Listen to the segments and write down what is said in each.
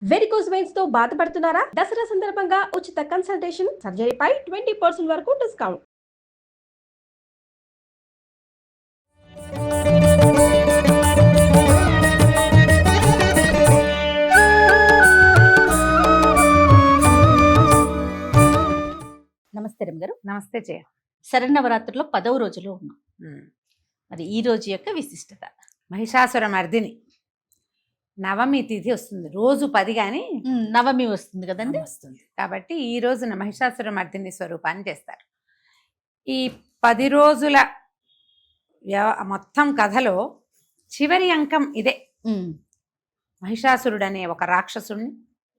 Varicose veins తో బాధపడుతున్నారా? దసరా సందర్భంగా ఉచిత కన్సల్టేషన్, సర్జరీపై 20% వరకు డిస్కౌంట్. నమస్తే రమ్య గారు. నమస్తే జయ. శరన్నవరాత్రిలో 10వ రోజులో ఉన్నాం. మరి ఈ రోజు యొక్క విశిష్టత. మహిషాసుర మర్దిని నవమి తిథి వస్తుంది, రోజు 10 కానీ నవమి వస్తుంది కదండి. వస్తుంది కాబట్టి ఈ రోజున మహిషాసుర మర్దిని స్వరూపాన్ని చేస్తారు. ఈ 10 రోజుల మొత్తం కథలో చివరి అంకం ఇదే. మహిషాసురుడు అనే ఒక రాక్షసుడిని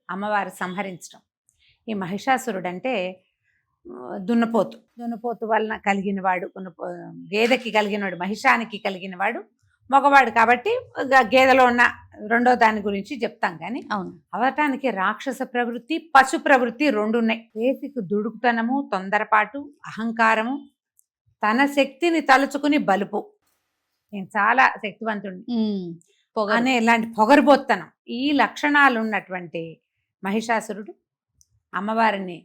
అమ్మవారు సంహరించడం. ఈ మహిషాసురుడు అంటే దున్నపోతు వలన కలిగినవాడు, గేదెకి కలిగినవాడు, మహిషానికి కలిగినవాడు మగవాడు. కాబట్టి గేదెలో ఉన్న రెండో దాని గురించి చెప్తాం. కానీ అవును, అవటానికి రాక్షస ప్రవృత్తి, పశు ప్రవృత్తి రెండు ఉన్నాయి. బేసిక్ దుడుకుతనము, తొందరపాటు, అహంకారము, తన శక్తిని తలుచుకుని బలుపు, నేను చాలా శక్తివంతుడిని అనే ఇలాంటి పొగరుబోత్తనం, ఈ లక్షణాలు ఉన్నటువంటి మహిషాసురుడు అమ్మవారిని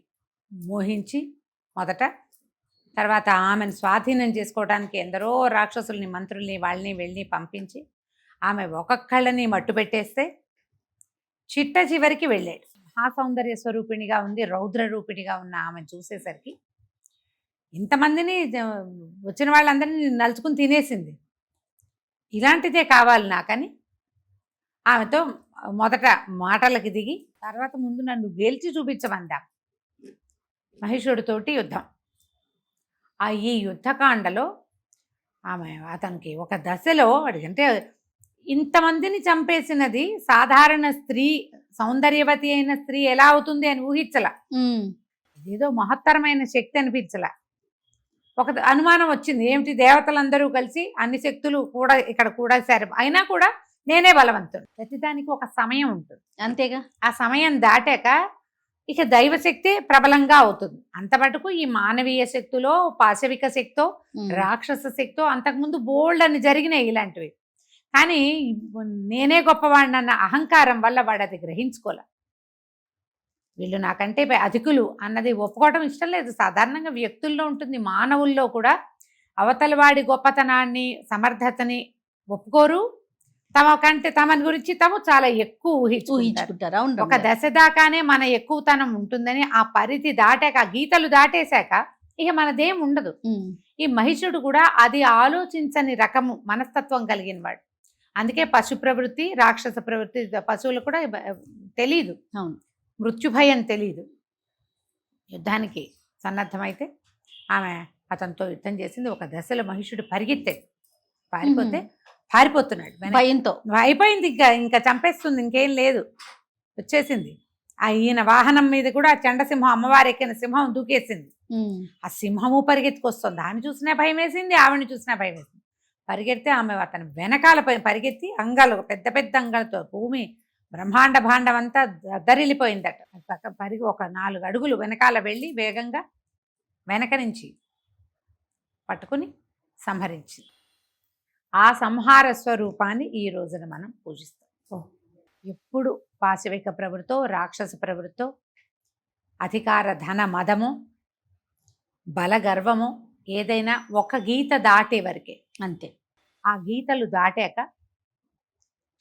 మోహించి మొదట, తర్వాత ఆమెను స్వాధీనం చేసుకోవడానికి ఎందరో రాక్షసుల్ని, మంత్రుల్ని, వాళ్ళని వెళ్ళి పంపించి ఆమె ఒక్కొక్కళ్ళని మట్టు పెట్టేస్తే చిట్ట చివరికి వెళ్ళాడు. మహాసౌందర్య స్వరూపిణిగా ఉంది, రౌద్ర రూపిణిగా ఉన్న ఆమెను చూసేసరికి ఇంతమందిని వచ్చిన వాళ్ళందరినీ నలుచుకుని తినేసింది. ఇలాంటిదే కావాలి నాకని ఆమెతో మొదట మాటలకి దిగి, తర్వాత ముందు నన్ను గెలిచి చూపించమందా మహిషుడితోటి యుద్ధం. ఈ యుద్ధకాండలో ఆమె అతనికి ఒక దశలో అంటే ఇంతమందిని చంపేసినది సాధారణ స్త్రీ, సౌందర్యవతి అయిన స్త్రీ ఎలా అవుతుంది అని ఊహించలా. ఇదేదో మహత్తరమైన శక్తి అనిపించలా. ఒక అనుమానం వచ్చింది, ఏమిటి దేవతలందరూ కలిసి అన్ని శక్తులు కూడా ఇక్కడ కూడా సరే, అయినా కూడా నేనే బలవంతుడు. ప్రతిదానికి ఒక సమయం ఉంటుంది, అంతేగా. ఆ సమయం దాటాక ఇక దైవశక్తి ప్రబలంగా అవుతుంది. అంత మటుకు ఈ మానవీయ శక్తిలో, పాశవిక శక్తో, రాక్షస శక్తో అంతకుముందు బోల్డ్ అని జరిగినాయి ఇలాంటివి. కానీ నేనే గొప్పవాడిని అన్న అహంకారం వల్ల వాడు అది గ్రహించుకోలే. వీళ్ళు నాకంటే అధికులు అన్నది ఒప్పుకోవడం ఇష్టం లేదు. సాధారణంగా వ్యక్తుల్లో ఉంటుంది, మానవుల్లో కూడా అవతలవాడి గొప్పతనాన్ని, సమర్థతని ఒప్పుకోరు. తమని గురించి తాము చాలా ఎక్కువ ఊహించుకుంటారు. ఒక దశ దాకానే మన ఎక్కువతనం ఉంటుందని, ఆ పరిధి దాటాక, ఆ గీతలు దాటేశాక ఇక మనదేం ఉండదు. ఈ మహిషుడు కూడా అది ఆలోచించని రకము మనస్తత్వం కలిగిన వాడు. అందుకే పశు ప్రవృత్తి, రాక్షస ప్రవృత్తి, పశువులు కూడా తెలీదు, మృత్యుభయం తెలీదు. యుద్ధానికి సన్నద్ధమైతే ఆమె అతనితో యుద్ధం చేసింది. ఒక దశలో మహిషుడు పరిగెత్తాడు, పారిపోతున్నాడు భయంతో. అయిపోయింది, ఇంకా చంపేస్తుంది, ఇంకేం లేదు, వచ్చేసింది. ఈయన వాహనం మీద కూడా చండసింహం, అమ్మవారి ఎక్కిన సింహం దూకేసింది. ఆ సింహము పరిగెత్తుకొస్తుంది. ఆమె చూసినా భయం వేసింది, ఆవిడని చూసినా భయం వేసింది. పరిగెడితే ఆమె అతని వెనకాల పరిగెత్తి అంగాలు, పెద్ద పెద్ద అంగాలతో భూమి బ్రహ్మాండ భాండం అంతా దరిల్లిపోయిందట. ఒక 4 అడుగులు వెనకాల వెళ్ళి వేగంగా వెనక నుంచి పట్టుకుని సంహరించింది. ఆ సంహార స్వరూపాన్ని ఈ రోజున మనం పూజిస్తాం. ఎప్పుడు పాశవిక ప్రవృత్తో, రాక్షస ప్రవృత్తో, అధికార ధన మదము, బలగర్వము, ఏదైనా ఒక గీత దాటే వరకే, అంతే. ఆ గీతలు దాటాక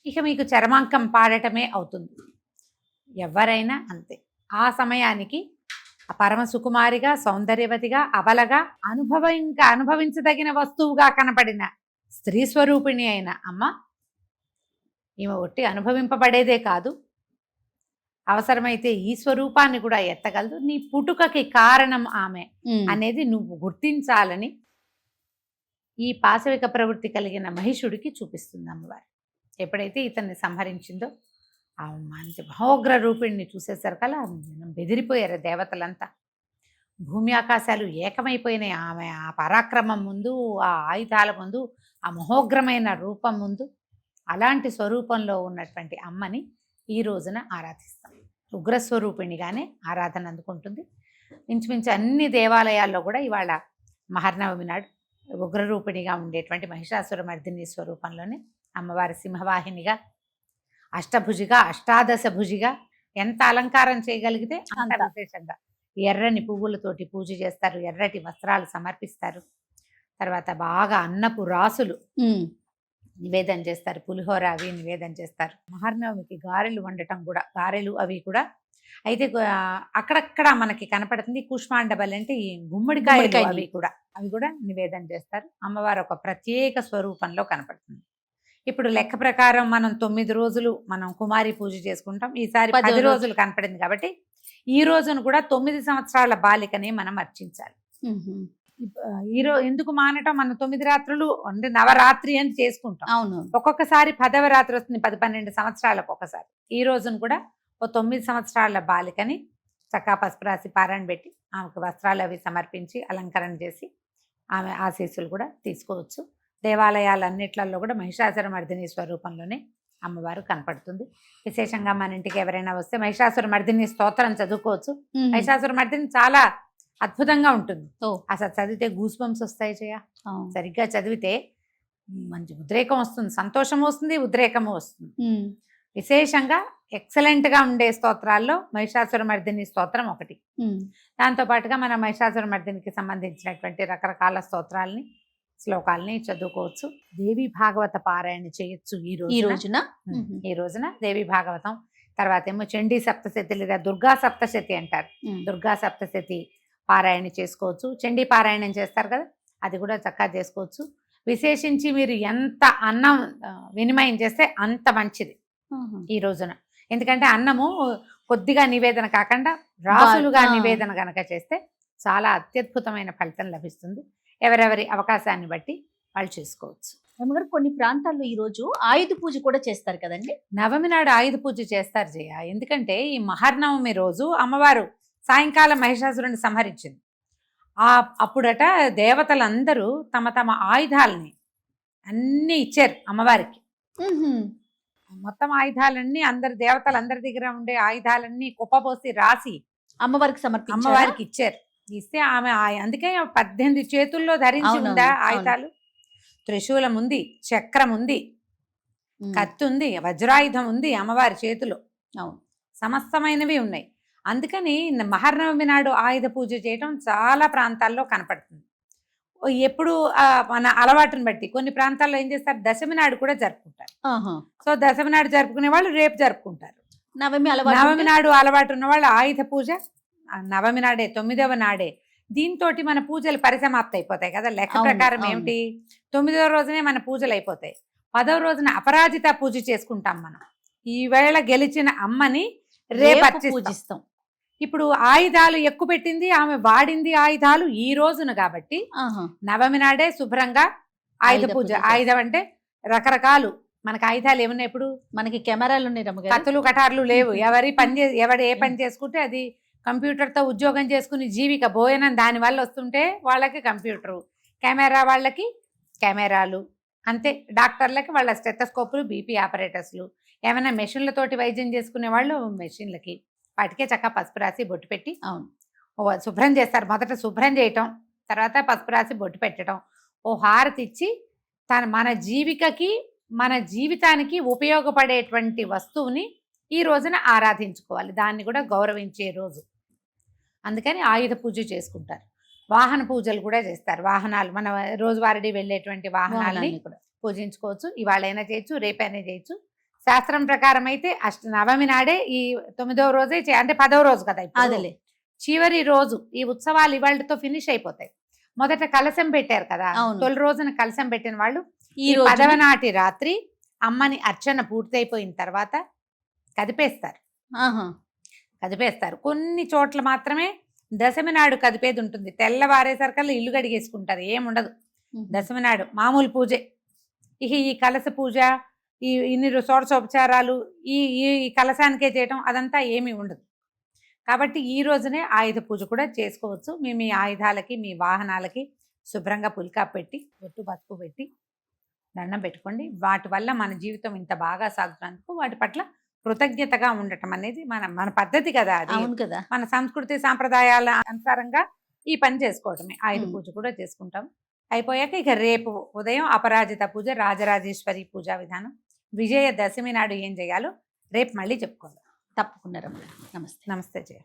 ఇక మీకు చరమాంకం పాడటమే అవుతుంది. ఎవరైనా అంతే. ఆ సమయానికి పరమ సుకుమారిగా, సౌందర్యవతిగా, అబలగా, అనుభవించదగిన వస్తువుగా కనపడిన స్త్రీ స్వరూపిణి అయిన అమ్మ ఈమె ఒట్టి అనుభవింపబడేదే కాదు, అవసరమైతే ఈ స్వరూపాన్ని కూడా ఎత్తగలదు. నీ పుట్టుకకి కారణం ఆమె అనేది నువ్వు గుర్తించాలని ఈ పాశవిక ప్రవృత్తి కలిగిన మహిషుడికి చూపిస్తుంది అమ్మవారు. ఎప్పుడైతే ఇతన్ని సంహరించిందో ఆ మంచి మహోగ్ర రూపిణిని చూసేసరికల్లా బెదిరిపోయారు దేవతలంతా. భూమి ఆకాశాలు ఏకమైపోయినాయి ఆమె ఆ పరాక్రమం ముందు, ఆ ఆయుధాల ముందు, ఆ మహోగ్రమైన రూపం ముందు. అలాంటి స్వరూపంలో ఉన్నటువంటి అమ్మని ఈ రోజున ఆరాధిస్తాం. ఉగ్రస్వరూపిణిగానే ఆరాధన అందుకుంటుంది. ఇంచుమించు అన్ని దేవాలయాల్లో కూడా ఇవాళ మహర్నవమి నాడు ఉగ్రరూపిణిగా ఉండేటువంటి మహిషాసుర మర్దిని స్వరూపంలోనే అమ్మవారి సింహవాహినిగా అష్టభుజిగా అష్టాదశ భుజిగా ఎంత అలంకారం చేయగలిగితే అంత అంత. విశేషంగా ఎర్రని పువ్వులతోటి పూజ చేస్తారు, ఎర్రటి వస్త్రాలు సమర్పిస్తారు. తర్వాత బాగా అన్నపు రాసులు నివేదన చేస్తారు, పులిహోర అవి నివేదన చేస్తారు. మహర్నవమికి గారెలు వండటం కూడా, గారెలు అవి కూడా. అయితే అక్కడక్కడ మనకి కనపడుతుంది కూష్మాండబలి అంటే ఈ గుమ్మడికాయలు, గుమ్మడికాయలు. అవి కూడా నివేదన చేస్తారు. అమ్మవారు ఒక ప్రత్యేక స్వరూపంలో కనపడుతుంది. ఇప్పుడు లెక్క ప్రకారం మనం 9 రోజులు మనం కుమారి పూజ చేసుకుంటాం, ఈసారి 10 10 రోజులు కనపడింది కాబట్టి ఈ రోజును కూడా 9 సంవత్సరాల బాలికనే మనం అర్చించాలి. ఎందుకు మానటం, మనం 9 రాత్రులు అంటే నవరాత్రి అని చేసుకుంటాం. అవును. ఒక్కొక్కసారి 10వ రాత్రి వస్తుంది, 10-12 సంవత్సరాలకు ఒకసారి. ఈ రోజును కూడా ఓ 9 సంవత్సరాల బాలికని చక్కా పసుపు రాసి పారాయణ పెట్టి ఆమెకు వస్త్రాలు అవి సమర్పించి అలంకరణ చేసి ఆమె ఆశీస్సులు కూడా తీసుకోవచ్చు. దేవాలయాలన్నిట్లలో కూడా మహిషాసురమర్దిని స్వరూపంలోనే అమ్మవారు కనపడుతుంది. విశేషంగా మన ఇంటికి ఎవరైనా వస్తే మహిషాసురమర్దిని స్తోత్రం చదువుకోవచ్చు. మహిషాసురమర్దిని చాలా అద్భుతంగా ఉంటుంది. అసలు చదివితే గూస్ బంప్స్ వస్తాయి చేయ. సరిగ్గా చదివితే మంచి ఉద్రేకం వస్తుంది, సంతోషం వస్తుంది, ఉద్రేకము వస్తుంది. విశేషంగా ఎక్సలెంట్గా ఉండే స్తోత్రాల్లో మహిషాసురమర్దిని స్తోత్రం ఒకటి. దాంతోపాటుగా మన మహిషాసురమర్దినికి సంబంధించినటువంటి రకరకాల స్తోత్రాలని, శ్లోకాలని చదువుకోవచ్చు. దేవి భాగవత పారాయణ చేయొచ్చు ఈ రోజున దేవి భాగవతం. తర్వాత ఏమో చండీ సప్తశతి లేదా దుర్గా సప్తశతి అంటారు, దుర్గా సప్తశతి పారాయణ చేసుకోవచ్చు. చండీ పారాయణం చేస్తారు కదా, అది కూడా చక్కగా చేసుకోవచ్చు. విశేషించి మీరు ఎంత అన్నం వినిమయం చేస్తే అంత మంచిది ఈ రోజున. ఎందుకంటే అన్నము కొద్దిగా నివేదన కాకుండా రాసులుగా నివేదన గనక చేస్తే చాలా అత్యద్భుతమైన ఫలితం లభిస్తుంది. ఎవరెవరి అవకాశాన్ని బట్టి వాళ్ళు చేసుకోవచ్చు. అమ్మగారు కొన్ని ప్రాంతాల్లో ఈ రోజు ఆయుధ పూజ కూడా చేస్తారు కదండి. నవమి నాడు ఆయుధ పూజ చేస్తారు జయ. ఎందుకంటే ఈ మహర్నవమి రోజు అమ్మవారు సాయంకాలం మహిషాసురుని సంహరించింది. అప్పుడట దేవతలందరూ తమ తమ ఆయుధాలని అన్నీ ఇచ్చారు అమ్మవారికి. మొత్తం ఆయుధాలన్నీ అందరు దేవతలందరి దగ్గర ఉండే ఆయుధాలన్నీ కుప్పపోసి రాసి అమ్మవారికి ఇచ్చారు. ఇస్తే ఆమె అందుకే 18 చేతుల్లో ధరించి ఉందా ఆయుధాలు. త్రిశూలం ఉంది, చక్రం ఉంది, కత్తి ఉంది, వజ్రాయుధం ఉంది అమ్మవారి చేతిలో. సమస్తమైనవి ఉన్నాయి. అందుకని మహర్నవమి నాడు ఆయుధ పూజ చేయటం చాలా ప్రాంతాల్లో కనపడుతుంది. ఎప్పుడు మన అలవాటుని బట్టి కొన్ని ప్రాంతాల్లో ఏం చేస్తారు, దశమి నాడు కూడా జరుపుకుంటారు. సో దశమి నాడు జరుపుకునే వాళ్ళు రేపు జరుపుకుంటారు. నవమి నాడు అలవాటు ఉన్న వాళ్ళు ఆయుధ పూజ నవమి నాడే, 9వ నాడే. దీంతో మన పూజలు పరిసమాప్తి అయిపోతాయి కదా. లెక్క ప్రకారం ఏమిటి, 9వ రోజునే మన పూజలు అయిపోతాయి. 10వ రోజున అపరాజిత పూజ చేసుకుంటాం మనం. ఈవేళ గెలిచిన అమ్మని రేపు పూజిస్తాం. ఇప్పుడు ఆయుధాలు ఎక్కువ పెట్టింది ఆమె, వాడింది ఆయుధాలు ఈ రోజున కాబట్టి నవమి నాడే శుభ్రంగా ఆయుధ పూజ. ఆయుధం అంటే రకరకాలు మనకి ఆయుధాలు ఏమున్నాయి. ఇప్పుడు మనకి కెమెరాలు ఉన్నాయి, కత్తులు కటార్లు లేవు. ఎవడు ఏ పని చేసుకుంటే అది కంప్యూటర్తో ఉద్యోగం చేసుకుని జీవిక భోజనం దానివల్ల వస్తుంటే వాళ్ళకి కంప్యూటరు, కెమెరా వాళ్ళకి కెమెరాలు అంతే. డాక్టర్లకి వాళ్ళ స్టెథోస్కోపులు, బీపీ ఆపరేటర్స్లు, ఏమైనా మెషిన్లతోటి వైద్యం చేసుకునే వాళ్ళు మెషిన్లకి, వాటికే చక్కగా పసుపు రాసి బొట్టు పెట్టి శుభ్రం చేస్తారు. మొదట శుభ్రం చేయటం, తర్వాత పసుపు రాసి బొట్టు పెట్టడం, ఓ హారతి ఇచ్చి మన జీవికకి మన జీవితానికి ఉపయోగపడేటువంటి వస్తువుని ఈ రోజున ఆరాధించుకోవాలి. దాన్ని కూడా గౌరవించే రోజు. అందుకని ఆయుధ పూజ చేసుకుంటారు. వాహన పూజలు కూడా చేస్తారు. వాహనాలు మన రోజువారీ వెళ్ళేటువంటి వాహనాలని పూజించుకోవచ్చు. ఇవాళైనా చేయొచ్చు, రేపైనా చేయొచ్చు. శాస్త్రం ప్రకారం అయితే నవమి నాడే ఈ 9వ రోజే అంటే 10వ రోజు కదా అదేలే చివరి రోజు. ఈ ఉత్సవాలు ఇవాళతో ఫినిష్ అయిపోతాయి. మొదట కలశం పెట్టారు కదా, తొలి రోజున కలశం పెట్టిన వాళ్ళు ఈ 10వ నాటి రాత్రి అమ్మని అర్చన పూర్తయిపోయిన తర్వాత కదిపేస్తారు. కొన్ని చోట్ల మాత్రమే దశమి నాడు కదిపేది ఉంటుంది. తెల్లవారేసరికల్లా ఇల్లు గడిగేసుకుంటారు, ఏముండదు. దశమి నాడు మామూలు పూజే. ఇక ఈ కలశ పూజ, ఇన్ని షోడశోపచారాలు ఈ కలశానికే చేయటం అదంతా ఏమీ ఉండదు. కాబట్టి ఈ రోజునే ఆయుధ పూజ కూడా చేసుకోవచ్చు. మీ ఆయుధాలకి, మీ వాహనాలకి శుభ్రంగా పులికా పెట్టి, బొట్టు పసుపు పెట్టి దండం పెట్టుకోండి. వాటి వల్ల మన జీవితం ఇంత బాగా సాగుతున్నందుకు వాటి పట్ల కృతజ్ఞతగా ఉండటం అనేది మన పద్ధతి కదా. అది కదా మన సంస్కృతి సాంప్రదాయాల అనుసారంగా ఈ పని చేసుకోవటమే. ఆయుధ పూజ కూడా చేసుకుంటాం. అయిపోయాక ఇక రేపు ఉదయం అపరాజిత పూజ, రాజరాజేశ్వరి పూజా విధానం, విజయదశమి నాడు ఏం చేయాలో రేపు మళ్ళీ చెప్పుకుందాం. తప్పకుండా రమ్య. నమస్తే. నమస్తే జయ.